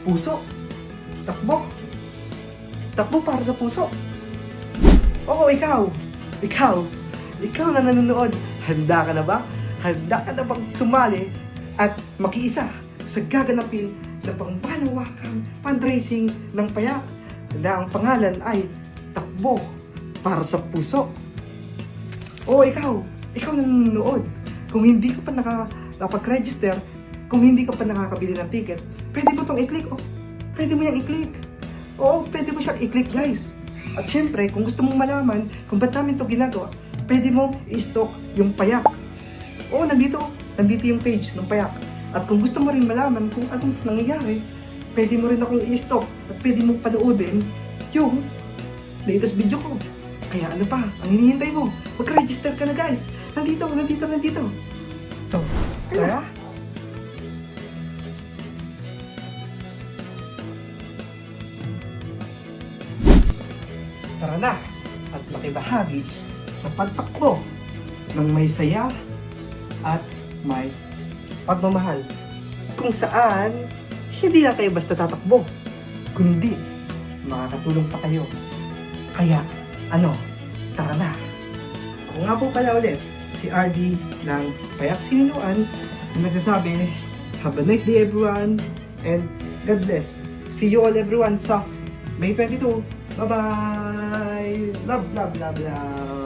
puso. Takbo. Takbo para sa puso. Oo, ikaw. Ikaw na nanonood. Handa ka na ba? Handa ka na bang sumali at makiisa sa gaganapin na pangmalawakang fundraising ng Payak na ang pangalan ay Takbo para sa Puso? Oo, ikaw na nanonood. Kung hindi ka pa nakapag-register, kung hindi ka pa nakakabili ng ticket, pwede mo itong i-click. Oh, pwede mo yung i-click. Oo, pwede mo siyang i-click, guys. At syempre, kung gusto mong malaman kung ba't namin ito ginagawa, pwede mo i-stalk yung Payak. Oo, nandito yung page ng Payak. At kung gusto mo rin malaman kung anong nangyayari, pwede mo rin akong i-stalk at pwede mo panoodin yung latest video ko. Kaya ano pa, ang hinihintay mo? Mag-register ka na, guys. Nandito. Ito. Kaya? Tara na at makibahagi sa pagtakbo ng may saya at may pagmamahal. Kung saan, hindi na kayo basta tatakbo, kundi makakatulong pa kayo. Kaya, tara na. Ako nga po pala ulit, si RD ng Payak Sininuan, na nagsasabi, have a nice day everyone, and God bless. See you all everyone sa May 22. Bye-bye! Love, love, love, love!